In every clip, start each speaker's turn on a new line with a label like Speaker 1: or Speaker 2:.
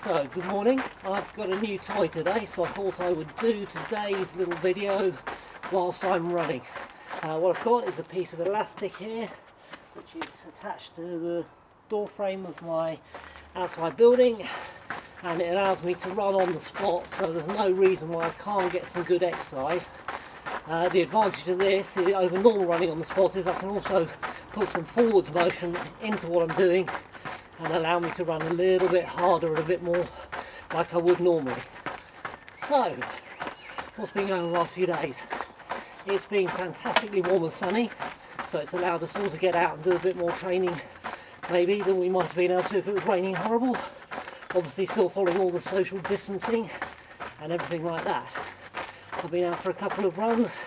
Speaker 1: So, good morning. I've got a new toy today, so I thought I would do today's little video whilst I'm running. What I've got is a piece of elastic here, which is attached to the door frame of my outside building, and it allows me to run on the spot, so there's no reason why I can't get some good exercise. The advantage of this over normal running on the spot is I can also put some forwards motion into what I'm doing and allow me to run a little bit harder and a bit more like I would normally. So, what's been going on the last few days? It's been fantastically warm and sunny, so it's allowed us all to get out and do a bit more training maybe than we might have been able to if it was raining horrible. Obviously still following all the social distancing and everything like that. I've been out for a couple of runs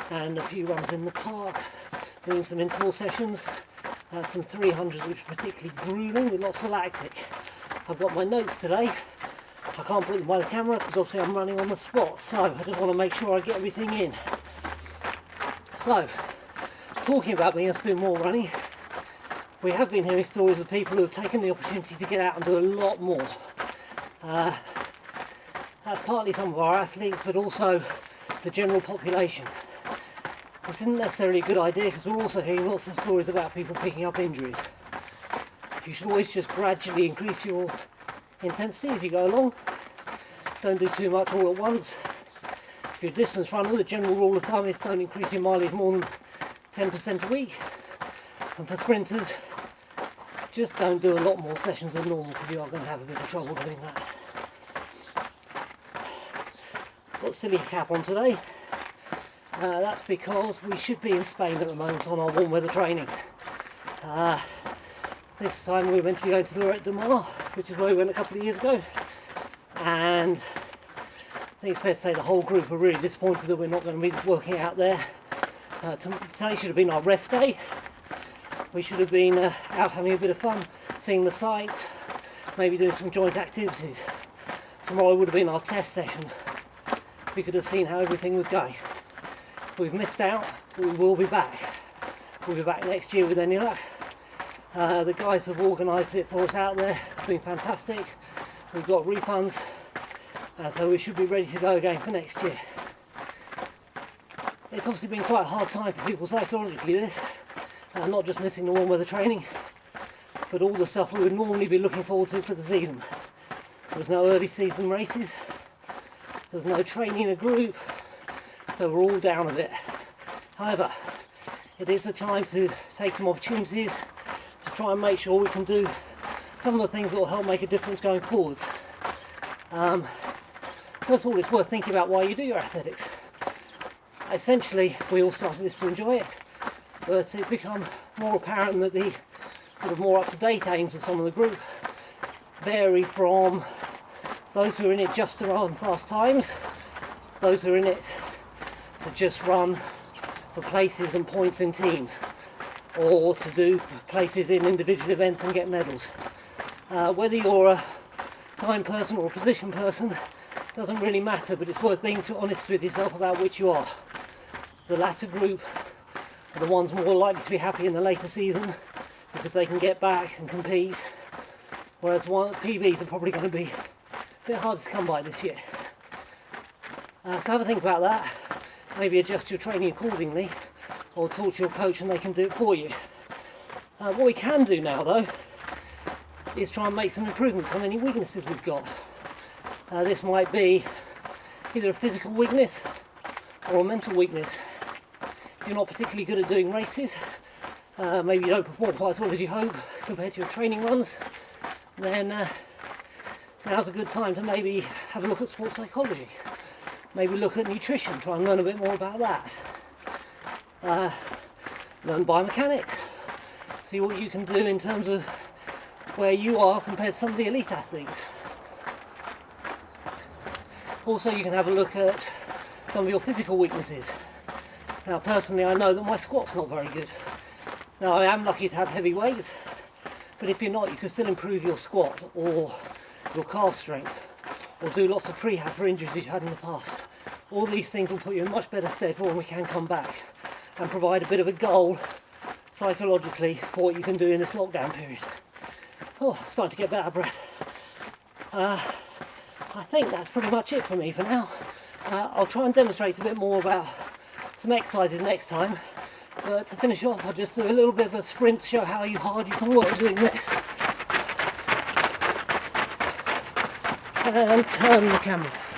Speaker 1: and a few runs in the park, doing some interval sessions. Some 300s which are particularly grueling with lots of lactic. I've got my notes today. I can't put them by the camera because obviously I'm running on the spot, so I just want to make sure I get everything in. So, talking about being able to do more running, we have been hearing stories of people who have taken the opportunity to get out and do a lot more. That's partly some of our athletes, but also the general population. This isn't necessarily a good idea because we're also hearing lots of stories about people picking up injuries. You should always just gradually increase your intensity as you go along. Don't do too much all at once. If you're a distance runner, the general rule of thumb is don't increase your mileage more than 10% a week. And for sprinters, just don't do a lot more sessions than normal because you are going to have a bit of trouble doing that. Got silly cap on today. That's because we should be in Spain at the moment on our warm weather training. This time we were meant to be going to Lloret de Mar, which is where we went a couple of years ago, and I think it's fair to say the whole group are really disappointed that we're not going to be working out there. Today should have been our rest day. We should have been out having a bit of fun, seeing the sights, maybe doing some joint activities. Tomorrow would have been our test session. We could have seen how everything was going. We've missed out, but we will be back. We'll be back next year with any luck. The guys have organised it for us out there. It's been fantastic. We've got refunds, so we should be ready to go again for next year. It's obviously been quite a hard time for people psychologically, this. Not just missing the warm weather training, but all the stuff we would normally be looking forward to for the season. There's no early season races. There's no training in a group. So we're all down a bit. However, it is the time to take some opportunities to try and make sure we can do some of the things that will help make a difference going forwards. First of all, it's worth thinking about why you do your athletics. Essentially, we all started this to enjoy it, but it's become more apparent that the sort of more up-to-date aims of some of the group vary from those who are in it just to run fast times, those who are in it to just run for places and points in teams, or to do places in individual events and get medals. Whether you're a time person or a position person doesn't really matter, but it's worth being too honest with yourself about which you are. The latter group are the ones more likely to be happy in the later season because they can get back and compete, whereas PBs are probably going to be a bit harder to come by this year. So have a think about that. Maybe adjust your training accordingly, or talk to your coach and they can do it for you. What we can do now though is try and make some improvements on any weaknesses we've got. This might be either a physical weakness or a mental weakness. If you're not particularly good at doing races, maybe you don't perform quite as well as you hope compared to your training runs, then now's a good time to maybe have a look at sports psychology. Maybe look at nutrition, try and learn a bit more about that. Learn biomechanics. See what you can do in terms of where you are compared to some of the elite athletes. Also, you can have a look at some of your physical weaknesses. Now, personally, I know that my squat's not very good. Now, I am lucky to have heavy weights, but if you're not, you can still improve your squat or your calf strength, or do lots of prehab for injuries you've had in the past. All these things will put you in much better stead for when we can come back and provide a bit of a goal psychologically for what you can do in this lockdown period. Oh, I'm starting to get a bit out of breath. I think that's pretty much it for me for now. I'll try and demonstrate a bit more about some exercises next time, but to finish off I'll just do a little bit of a sprint to show how hard you can work doing this. And turn the camera off.